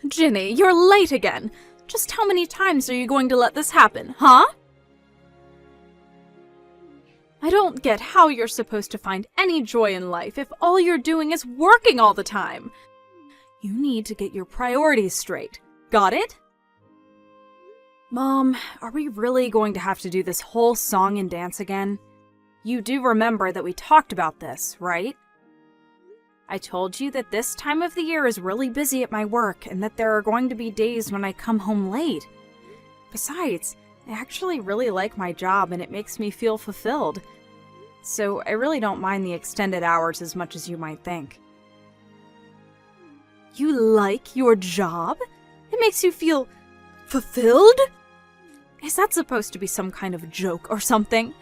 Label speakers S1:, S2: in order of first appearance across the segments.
S1: Ginny, you're late again. Just how many times are you going to let this happen, huh? I don't get how you're supposed to find any joy in life if all you're doing is working all the time. You need to get your priorities straight. Got it? Mom, are we really going to have to do this whole song and dance again? You do remember that we talked about this, right? I told you that this time of the year is really busy at my work and that there are going to be days when I come home late. Besides, I actually really like my job and it makes me feel fulfilled. So I really don't mind the extended hours as much as you might think. You like your job? It makes you feel fulfilled? Is that supposed to be some kind of joke or something?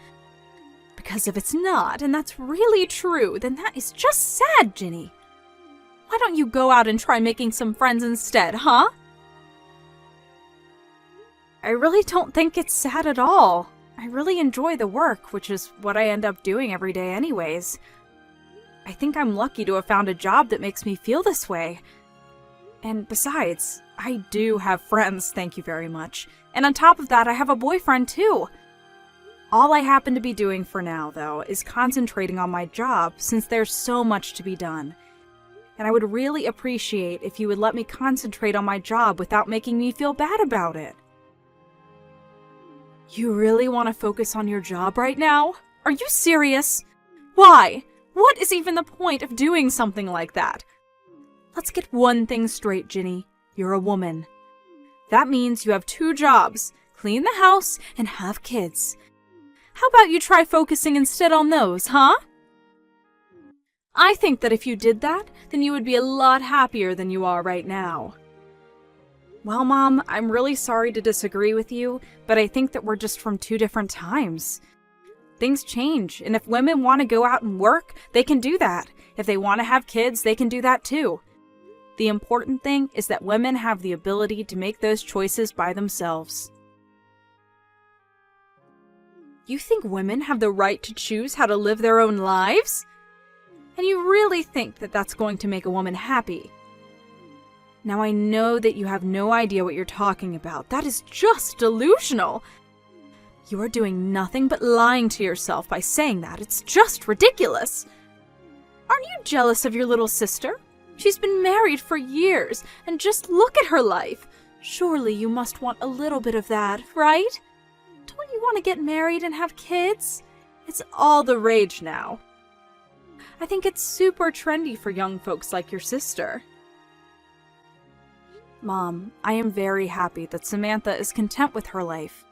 S1: Because if it's not, and that's really true, then that is just sad, Ginny. Why don't you go out and try making some friends instead, huh? I really don't think it's sad at all. I really enjoy the work, which is what I end up doing every day anyways. I think I'm lucky to have found a job that makes me feel this way. And besides, I do have friends, thank you very much. And on top of that, I have a boyfriend too. All I happen to be doing for now, though, is concentrating on my job since there's so much to be done. And I would really appreciate if you would let me concentrate on my job without making me feel bad about it. You really want to focus on your job right now? Are you serious? Why? What is even the point of doing something like that? Let's get one thing straight, Ginny. You're a woman. That means you have 2 jobs: clean the house and have kids. How about you try focusing instead on those, huh? I think that if you did that, then you would be a lot happier than you are right now. Well, Mom, I'm really sorry to disagree with you, but I think that we're just from 2 different times. Things change, and if women want to go out and work, they can do that. If they want to have kids, they can do that too. The important thing is that women have the ability to make those choices by themselves. You think women have the right to choose how to live their own lives? And you really think that that's going to make a woman happy? Now I know that you have no idea what you're talking about. That is just delusional. You are doing nothing but lying to yourself by saying that. It's just ridiculous. Aren't you jealous of your little sister? She's been married for years, and just look at her life. Surely you must want a little bit of that, right? Don't you want to get married and have kids? It's all the rage now. I think it's super trendy for young folks like your sister. Mom, I am very happy that Samantha is content with her life.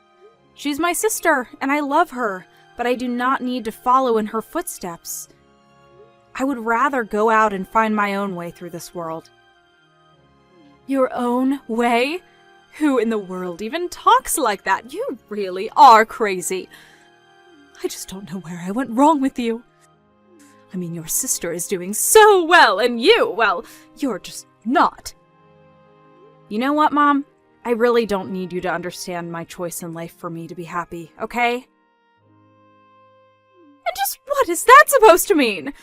S1: She's my sister, and I love her, but I do not need to follow in her footsteps. I would rather go out and find my own way through this world. Your own way? Who in the world even talks like that? You really are crazy. I just don't know where I went wrong with you. I mean, your sister is doing so well, and you, well, you're just not. You know what, Mom? I really don't need you to understand my choice in life for me to be happy, okay? And just what is that supposed to mean?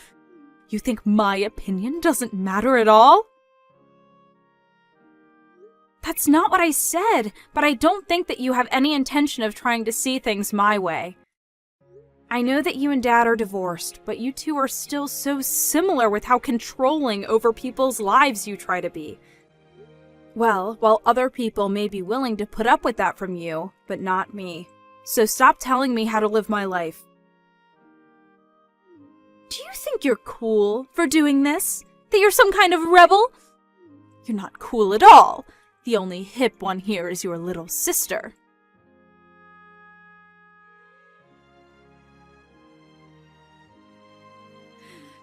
S1: You think my opinion doesn't matter at all? That's not what I said, but I don't think that you have any intention of trying to see things my way. I know that you and Dad are divorced, but you two are still so similar with how controlling over people's lives you try to be. Well, while other people may be willing to put up with that from you, but not me. So stop telling me how to live my life. Do you think you're cool for doing this? That you're some kind of rebel? You're not cool at all. The only hip one here is your little sister.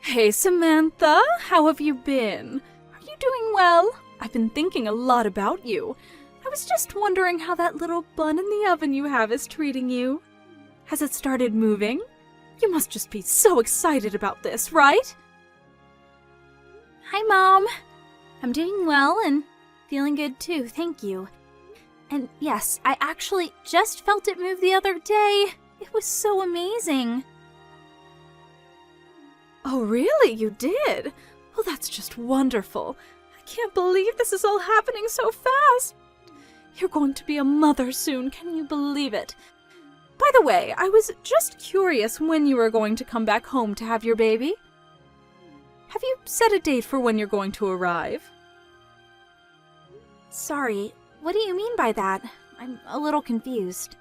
S1: Hey, Samantha, how have you been? Are you doing well? I've been thinking a lot about you. I was just wondering how that little bun in the oven you have is treating you. Has it started moving? You must just be so excited about this, right?
S2: Hi, Mom. I'm doing well and feeling good too, thank you. And yes, I actually just felt it move the other day. It was so amazing.
S1: Oh, really? You did? Well, that's just wonderful. I can't believe this is all happening so fast. You're going to be a mother soon, can you believe it? By the way, I was just curious when you were going to come back home to have your baby. Have you set a date for when you're going to arrive?
S2: Sorry, what do you mean by that? I'm a little confused.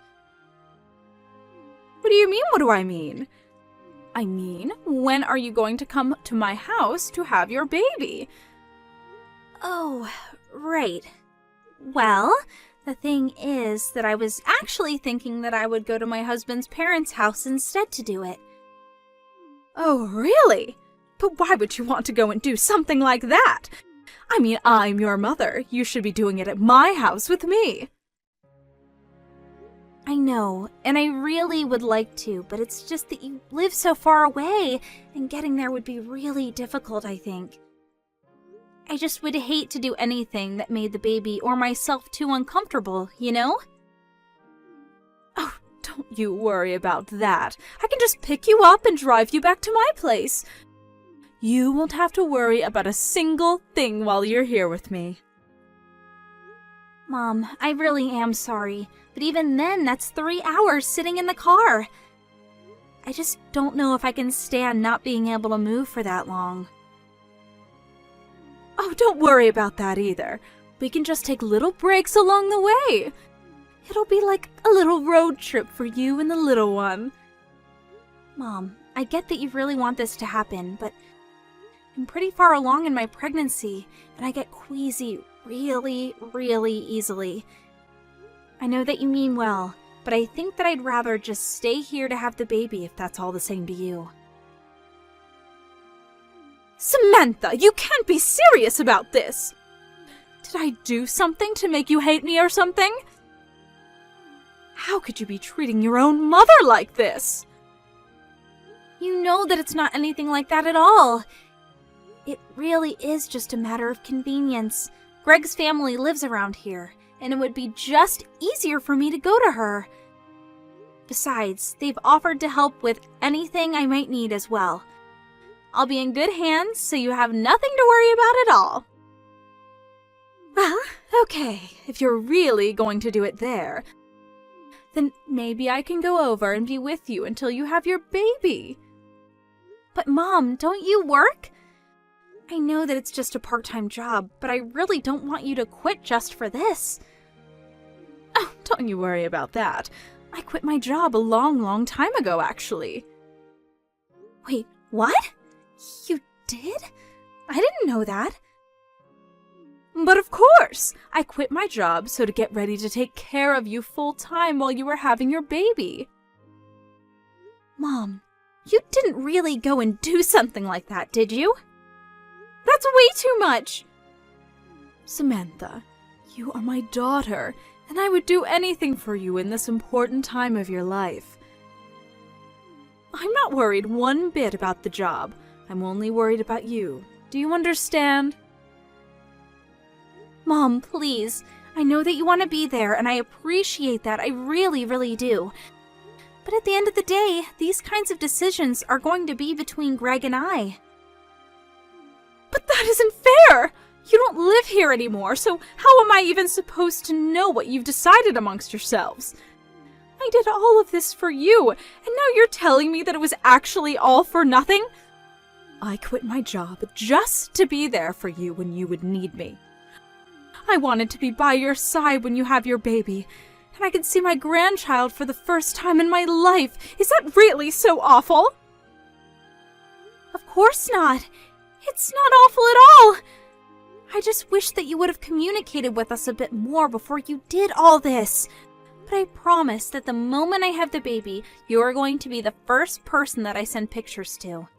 S1: What do you mean, what do I mean? I mean, when are you going to come to my house to have your baby?
S2: Oh, right. Well, the thing is that I was actually thinking that I would go to my husband's parents' house instead to do it.
S1: Oh, really? But why would you want to go and do something like that? I mean, I'm your mother. You should be doing it at my house with me.
S2: I know, and I really would like to, but it's just that you live so far away, and getting there would be really difficult, I think. I just would hate to do anything that made the baby or myself too uncomfortable, you know?
S1: Oh, don't you worry about that. I can just pick you up and drive you back to my place. You won't have to worry about a single thing while you're here with me.
S2: Mom, I really am sorry, but even then, that's 3 hours sitting in the car. I just don't know if I can stand not being able to move for that long.
S1: Oh, don't worry about that either. We can just take little breaks along the way. It'll be like a little road trip for you and the little one.
S2: Mom, I get that you really want this to happen, but I'm pretty far along in my pregnancy, and I get queasy really, really easily. I know that you mean well, but I think that I'd rather just stay here to have the baby if that's all the same to you.
S1: Samantha, you can't be serious about this! Did I do something to make you hate me or something? How could you be treating your own mother like this?
S2: You know that it's not anything like that at all. It really is just a matter of convenience. Greg's family lives around here, and it would be just easier for me to go to her. Besides, they've offered to help with anything I might need as well. I'll be in good hands, so you have nothing to worry about at all.
S1: Well, okay, if you're really going to do it there, then maybe I can go over and be with you until you have your baby.
S2: But Mom, don't you work? I know that it's just a part-time job, but I really don't want you to quit just for this.
S1: Oh, don't you worry about that. I quit my job a long time ago, actually.
S2: Wait, what? You did? I didn't know that.
S1: But of course! I quit my job so to get ready to take care of you full-time while you were having your baby.
S2: Mom, you didn't really go and do something like that, did you?
S1: That's way too much! Samantha, you are my daughter, and I would do anything for you in this important time of your life. I'm not worried one bit about the job. I'm only worried about you. Do you understand?
S2: Mom, please. I know that you want to be there, and I appreciate that. I really, really do. But at the end of the day, these kinds of decisions are going to be between Greg and I.
S1: But that isn't fair! You don't live here anymore, so how am I even supposed to know what you've decided amongst yourselves? I did all of this for you, and now you're telling me that it was actually all for nothing? I quit my job just to be there for you when you would need me. I wanted to be by your side when you have your baby, and I could see my grandchild for the first time in my life. Is that really so awful?
S2: Of course not. It's not awful at all. I just wish that you would have communicated with us a bit more before you did all this. But I promise that the moment I have the baby, you are going to be the first person that I send pictures to.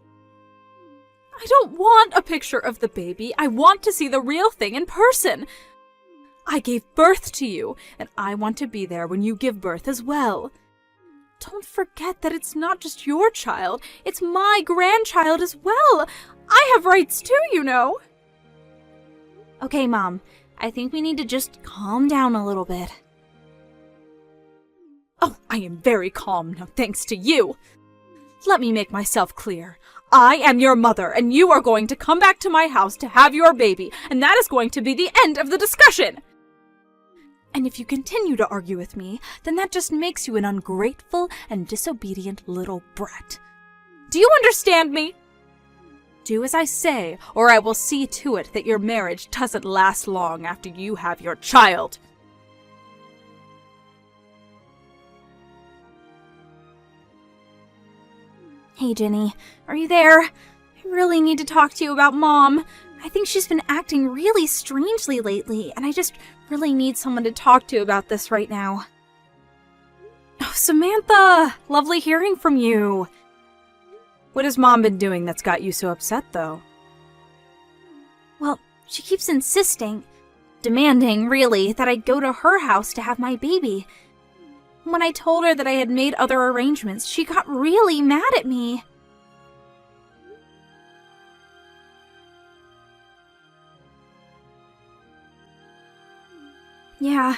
S1: I don't want a picture of the baby. I want to see the real thing in person. I gave birth to you, and I want to be there when you give birth as well. Don't forget that it's not just your child, it's my grandchild as well. I have rights too, you know.
S2: Okay, Mom, I think we need to just calm down a little bit.
S1: Oh, I am very calm now, thanks to you. Let me make myself clear. I am your mother, and you are going to come back to my house to have your baby, and that is going to be the end of the discussion. And if you continue to argue with me, then that just makes you an ungrateful and disobedient little brat. Do you understand me? Do as I say, or I will see to it that your marriage doesn't last long after you have your child.
S2: Hey, Ginny, are you there? I really need to talk to you about Mom. I think she's been acting really strangely lately, and I just really need someone to talk to about this right now.
S1: Oh, Samantha! Lovely hearing from you. What has Mom been doing that's got you so upset, though?
S2: Well, she keeps insisting, demanding, really, that I go to her house to have my baby. When I told her that I had made other arrangements, she got really mad at me. Yeah,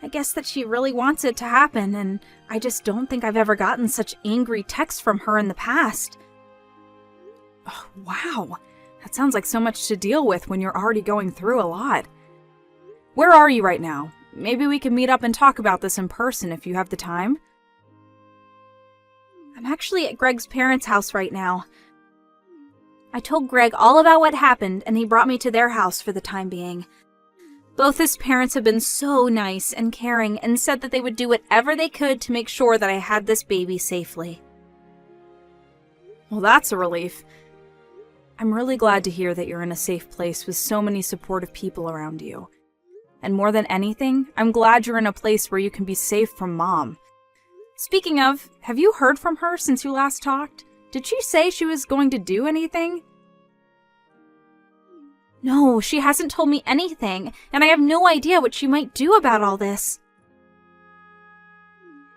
S2: I guess that she really wants it to happen, and I just don't think I've ever gotten such angry texts from her in the past.
S1: Oh, wow. That sounds like so much to deal with when you're already going through a lot. Where are you right now? Maybe we can meet up and talk about this in person if you have the time.
S2: I'm actually at Greg's parents' house right now. I told Greg all about what happened, and he brought me to their house for the time being. Both his parents have been so nice and caring and said that they would do whatever they could to make sure that I had this baby safely.
S1: Well, that's a relief. I'm really glad to hear that you're in a safe place with so many supportive people around you. And more than anything, I'm glad you're in a place where you can be safe from Mom. Speaking of, have you heard from her since you last talked? Did she say she was going to do anything?
S2: No, she hasn't told me anything, and I have no idea what she might do about all this.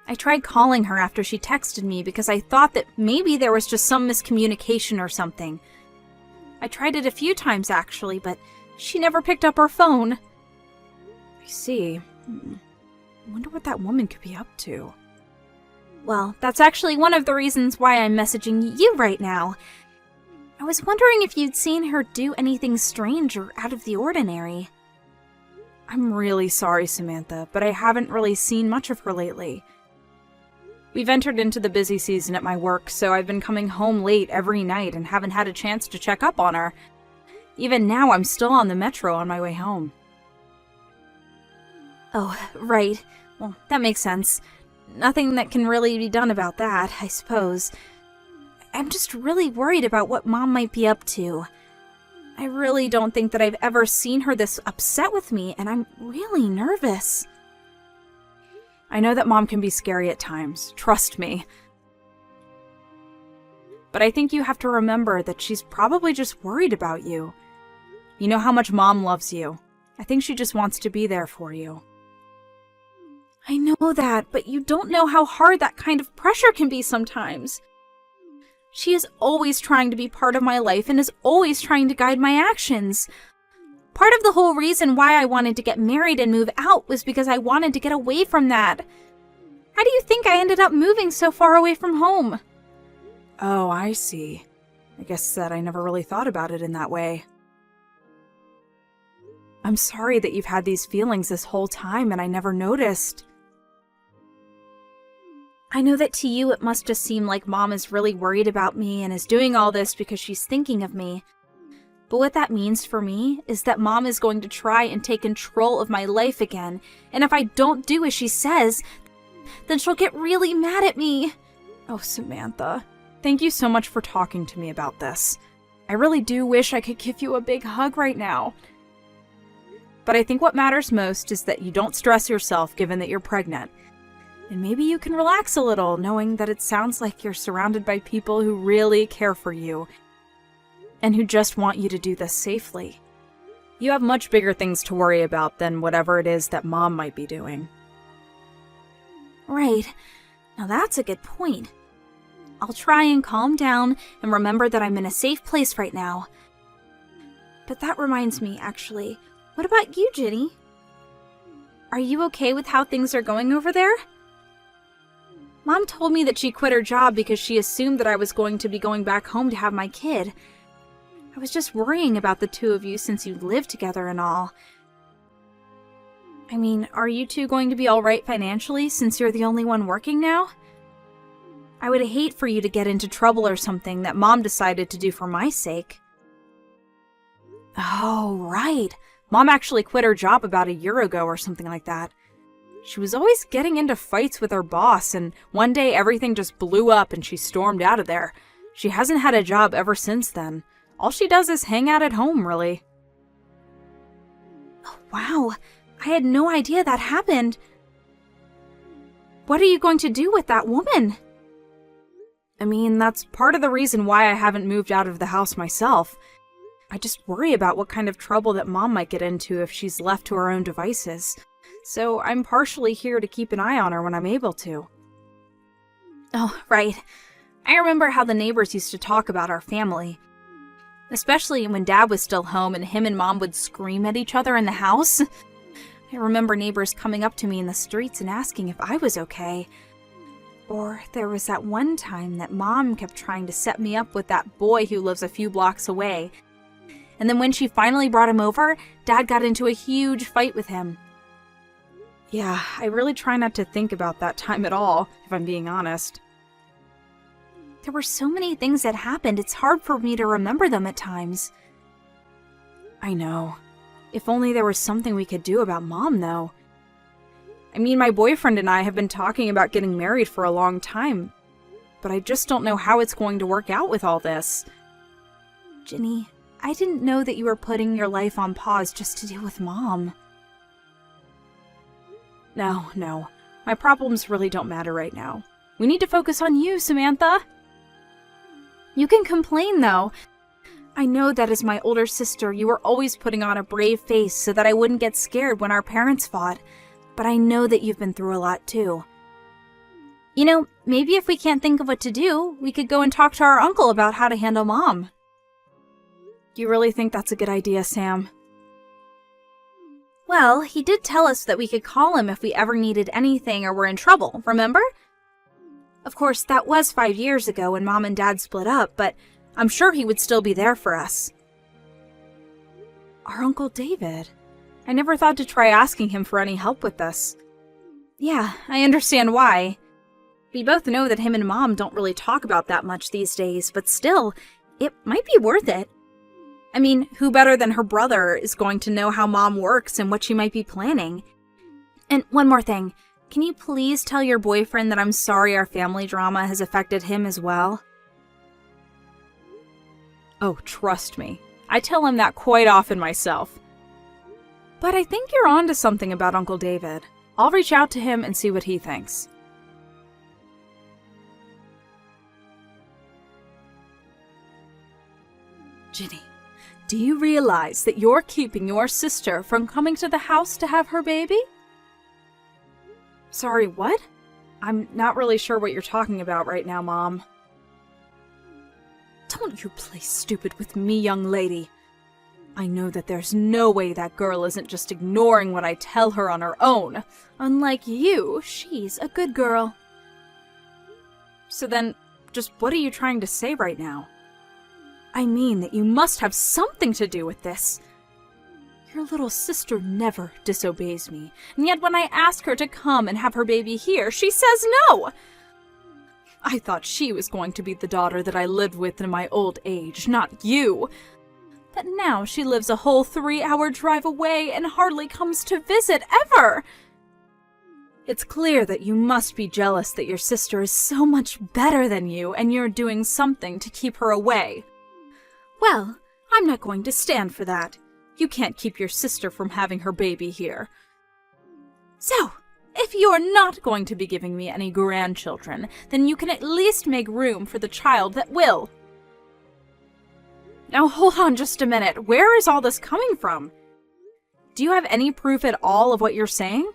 S2: I tried calling her after she texted me because I thought that maybe there was just some miscommunication or something. I tried it a few times actually, but she never picked up her phone.
S1: I see. I wonder what that woman could be up to.
S2: Well, that's actually one of the reasons why I'm messaging you right now. I was wondering if you'd seen her do anything strange or out of the ordinary.
S1: I'm really sorry, Samantha, but I haven't really seen much of her lately. We've entered into the busy season at my work, so I've been coming home late every night and haven't had a chance to check up on her. Even now, I'm still on the metro on my way home.
S2: Oh, right. Well, that makes sense. Nothing that can really be done about that, I suppose. I'm just really worried about what Mom might be up to. I really don't think that I've ever seen her this upset with me, and I'm really nervous.
S1: I know that Mom can be scary at times, trust me. But I think you have to remember that she's probably just worried about you. You know how much Mom loves you. I think she just wants to be there for you.
S2: I know that, but you don't know how hard that kind of pressure can be sometimes. She is always trying to be part of my life and is always trying to guide my actions. Part of the whole reason why I wanted to get married and move out was because I wanted to get away from that. How do you think I ended up moving so far away from home?
S1: Oh, I see. I guess that I never really thought about it in that way. I'm sorry that you've had these feelings this whole time and I never noticed.
S2: I know that to you it must just seem like Mom is really worried about me and is doing all this because she's thinking of me. But what that means for me is that Mom is going to try and take control of my life again, and if I don't do as she says, then she'll get really mad at me.
S1: Oh, Samantha, thank you so much for talking to me about this. I really do wish I could give you a big hug right now. But I think what matters most is that you don't stress yourself given that you're pregnant. And maybe you can relax a little, knowing that it sounds like you're surrounded by people who really care for you and who just want you to do this safely. You have much bigger things to worry about than whatever it is that Mom might be doing.
S2: Right. Now that's a good point. I'll try and calm down and remember that I'm in a safe place right now. But that reminds me, actually, what about you, Ginny? Are you okay with how things are going over there? Mom told me that she quit her job because she assumed that I was going to be going back home to have my kid. I was just worrying about the two of you since you live together and all. I mean, are you two going to be all right financially since you're the only one working now? I would hate for you to get into trouble or something that Mom decided to do for my sake. Oh, right. Mom actually quit her job about a year ago or something like that. She was always getting into fights with her boss, and one day everything just blew up and she stormed out of there. She hasn't had a job ever since then. All she does is hang out at home, really. Oh, wow. I had no idea that happened. What are you going to do with that woman? I mean, that's part of the reason why I haven't moved out of the house myself. I just worry about what kind of trouble that Mom might get into if she's left to her own devices. So I'm partially here to keep an eye on her when I'm able to. Oh, right. I remember how the neighbors used to talk about our family. Especially when Dad was still home and him and Mom would scream at each other in the house. I remember neighbors coming up to me in the streets and asking if I was okay. Or there was that one time that Mom kept trying to set me up with that boy who lives a few blocks away. And then when she finally brought him over, Dad got into a huge fight with him. Yeah, I really try not to think about that time at all, if I'm being honest. There were so many things that happened, it's hard for me to remember them at times. I know. If only there was something we could do about Mom, though. I mean, my boyfriend and I have been talking about getting married for a long time, but I just don't know how it's going to work out with all this. Ginny, I didn't know that you were putting your life on pause just to deal with Mom. No. My problems really don't matter right now. We need to focus on you, Samantha. You can complain, though. I know that as my older sister, you were always putting on a brave face so that I wouldn't get scared when our parents fought. But I know that you've been through a lot, too. You know, maybe if we can't think of what to do, we could go and talk to our uncle about how to handle Mom. You really think that's a good idea, Sam? Well, he did tell us that we could call him if we ever needed anything or were in trouble, remember? Of course, that was 5 years ago when Mom and Dad split up, but I'm sure he would still be there for us. Our Uncle David. I never thought to try asking him for any help with this. Yeah, I understand why. We both know that him and Mom don't really talk about that much these days, but still, it might be worth it. I mean, who better than her brother is going to know how Mom works and what she might be planning? And one more thing. Can you please tell your boyfriend that I'm sorry our family drama has affected him as well? Oh, trust me. I tell him that quite often myself. But I think you're onto something about Uncle David. I'll reach out to him and see what he thinks. Ginny, do you realize that you're keeping your sister from coming to the house to have her baby? Sorry, what? I'm not really sure what you're talking about right now, Mom. Don't you play stupid with me, young lady. I know that there's no way that girl isn't just ignoring what I tell her on her own. Unlike you, she's a good girl. So then, just what are you trying to say right now? I mean that you must have something to do with this. Your little sister never disobeys me, and yet when I ask her to come and have her baby here, she says no! I thought she was going to be the daughter that I lived with in my old age, not you. But now she lives a whole 3-hour drive away and hardly comes to visit ever. It's clear that you must be jealous that your sister is so much better than you and you're doing something to keep her away. Well, I'm not going to stand for that. You can't keep your sister from having her baby here. So, if you're not going to be giving me any grandchildren, then you can at least make room for the child that will. Now hold on just a minute. Where is all this coming from? Do you have any proof at all of what you're saying?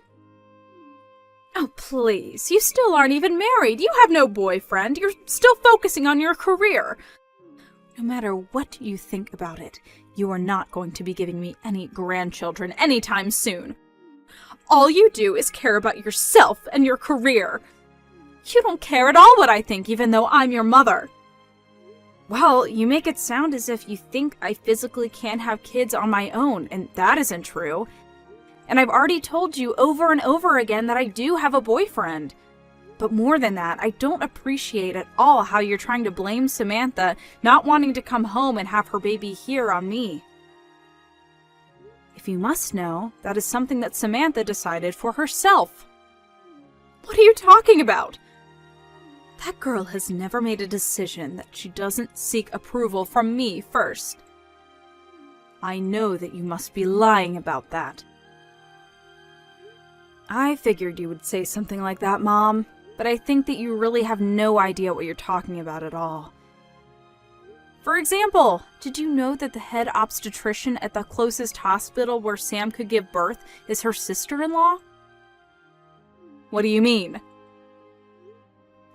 S2: Oh, please. You still aren't even married. You have no boyfriend. You're still focusing on your career. No matter what you think about it, you are not going to be giving me any grandchildren anytime soon. All you do is care about yourself and your career.
S1: You don't care at all what I think, even though I'm your mother. Well, you make it sound as if you think I physically can't have kids on my own, and that isn't true. And I've already told you over and over again that I do have a boyfriend. But more than that, I don't appreciate at all how you're trying to blame Samantha not wanting to come home and have her baby here on me. If you must know, that is something that Samantha decided for herself. What are you talking about? That girl has never made a decision that she doesn't seek approval from me first. I know that you must be lying about that. I figured you would say something like that, Mom, but I think that you really have no idea what you're talking about at all. For example, did you know that the head obstetrician at the closest hospital where Sam could give birth is her sister-in-law? What do you mean?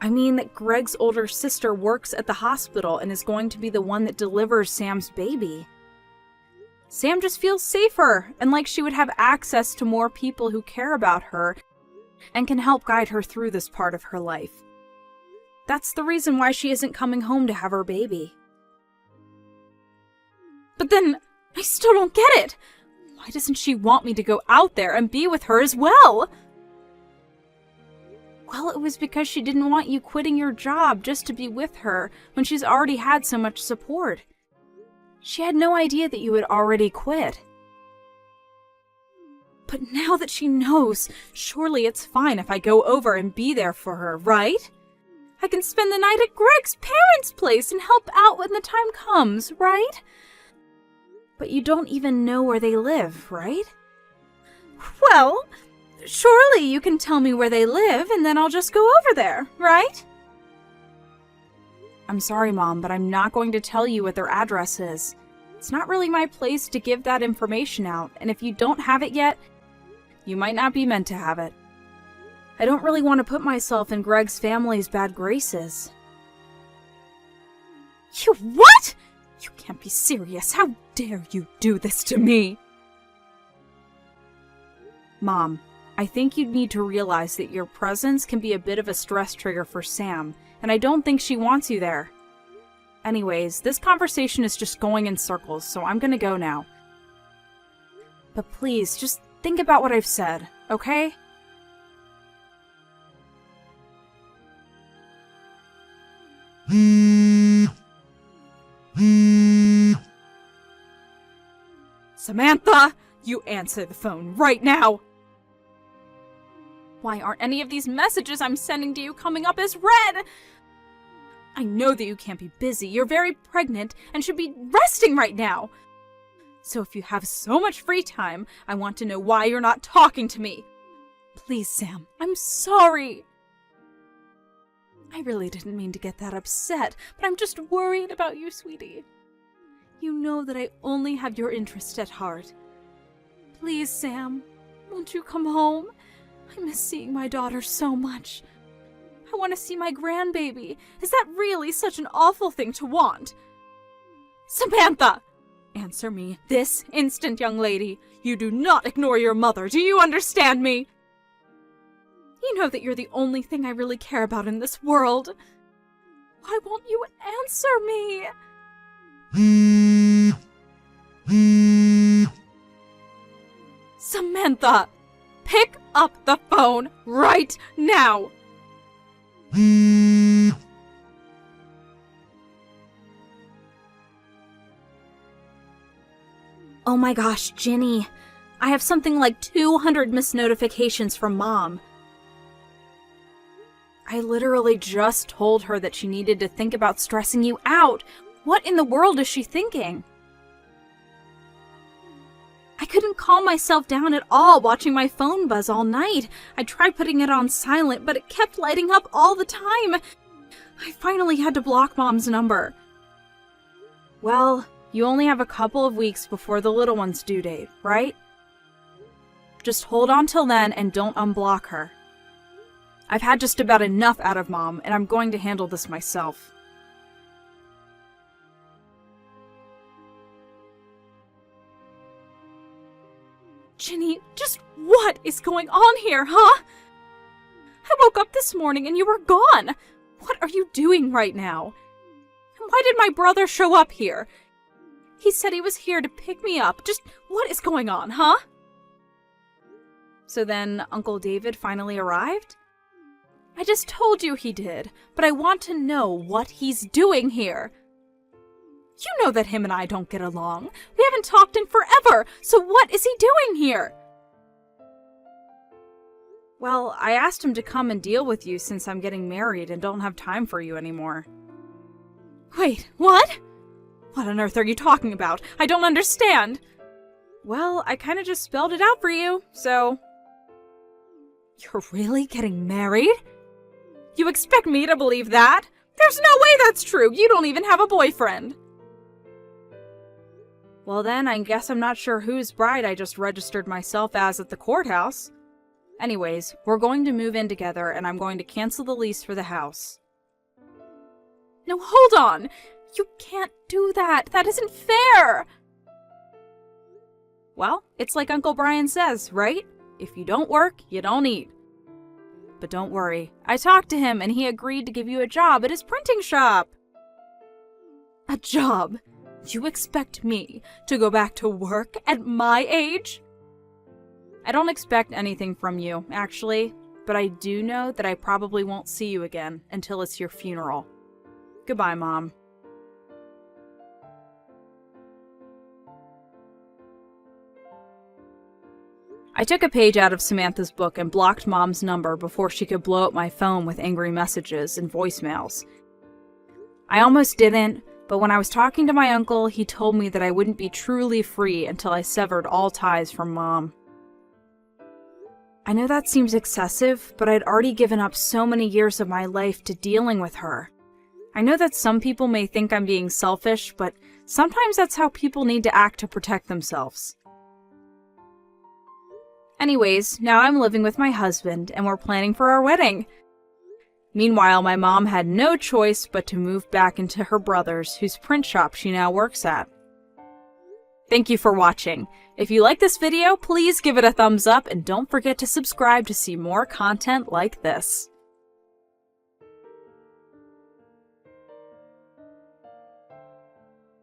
S1: I mean that Greg's older sister works at the hospital and is going to be the one that delivers Sam's baby. Sam just feels safer and like she would have access to more people who care about her and can help guide her through this part of her life. That's the reason why she isn't coming home to have her baby. But then, I still don't get it. Why doesn't she want me to go out there and be with her as well? Well, it was because she didn't want you quitting your job just to be with her when she's already had so much support. She had no idea that you had already quit. But now that she knows, surely it's fine if I go over and be there for her, right? I can spend the night at Greg's parents' place and help out when the time comes, right? But you don't even know where they live, right? Well, surely you can tell me where they live and then I'll just go over there, right? I'm sorry, Mom, but I'm not going to tell you what their address is. It's not really my place to give that information out, and if you don't have it yet, you might not be meant to have it. I don't really want to put myself in Greg's family's bad graces. You what? You can't be serious. How dare you do this to me? Mom, I think you need to realize that your presence can be a bit of a stress trigger for Sam, and I don't think she wants you there. Anyways, this conversation is just going in circles, so I'm gonna go now. But please, just think about what I've said, okay? Samantha, you answer the phone right now! Why aren't any of these messages I'm sending to you coming up as read? I know that you can't be busy. You're very pregnant and should be resting right now. So if you have so much free time, I want to know why you're not talking to me. Please, Sam, I'm sorry. I really didn't mean to get that upset, but I'm just worried about you, sweetie. You know that I only have your interest at heart. Please, Sam, won't you come home? I miss seeing my daughter so much. I want to see my grandbaby. Is that really such an awful thing to want? Samantha! Answer me this instant, young lady. You do not ignore your mother. Do you understand me? You know that you're the only thing I really care about in this world. Why won't you answer me? Samantha! Pick up the phone right now! Oh my gosh, Ginny. I have something like 200 missed notifications from Mom. I literally just told her that she needed to think about stressing you out. What in the world is she thinking? I couldn't calm myself down at all watching my phone buzz all night. I tried putting it on silent, but it kept lighting up all the time. I finally had to block Mom's number. Well, you only have a couple of weeks before the little one's due date, right? Just hold on till then and don't unblock her. I've had just about enough out of Mom, and I'm going to handle this myself. Ginny, just what is going on here, huh? I woke up this morning and you were gone. What are you doing right now? And why did my brother show up here? He said he was here to pick me up. Just what is going on, huh? So then Uncle David finally arrived? I just told you he did, but I want to know what he's doing here. You know that him and I don't get along. We haven't talked in forever, so what is he doing here? Well, I asked him to come and deal with you since I'm getting married and don't have time for you anymore. Wait, what? What on earth are you talking about? I don't understand. Well, I kind of just spelled it out for you, so... You're really getting married? You expect me to believe that? There's no way that's true. You don't even have a boyfriend. Well then, I guess I'm not sure whose bride I just registered myself as at the courthouse. Anyways, we're going to move in together and I'm going to cancel the lease for the house. No, hold on! You can't do that! That isn't fair! Well, it's like Uncle Brian says, right? If you don't work, you don't eat. But don't worry, I talked to him and he agreed to give you a job at his printing shop. A job? You expect me to go back to work at my age? I don't expect anything from you, actually, but I do know that I probably won't see you again until it's your funeral. Goodbye, Mom. I took a page out of Samantha's book and blocked Mom's number before she could blow up my phone with angry messages and voicemails. I almost didn't, but when I was talking to my uncle, he told me that I wouldn't be truly free until I severed all ties from Mom. I know that seems excessive, but I'd already given up so many years of my life to dealing with her. I know that some people may think I'm being selfish, but sometimes that's how people need to act to protect themselves. Anyways, now I'm living with my husband, and we're planning for our wedding. Meanwhile, my mom had no choice but to move back into her brother's, whose print shop she now works at. Thank you for watching. If you like this video, please give it a thumbs up and don't forget to subscribe to see more content like this.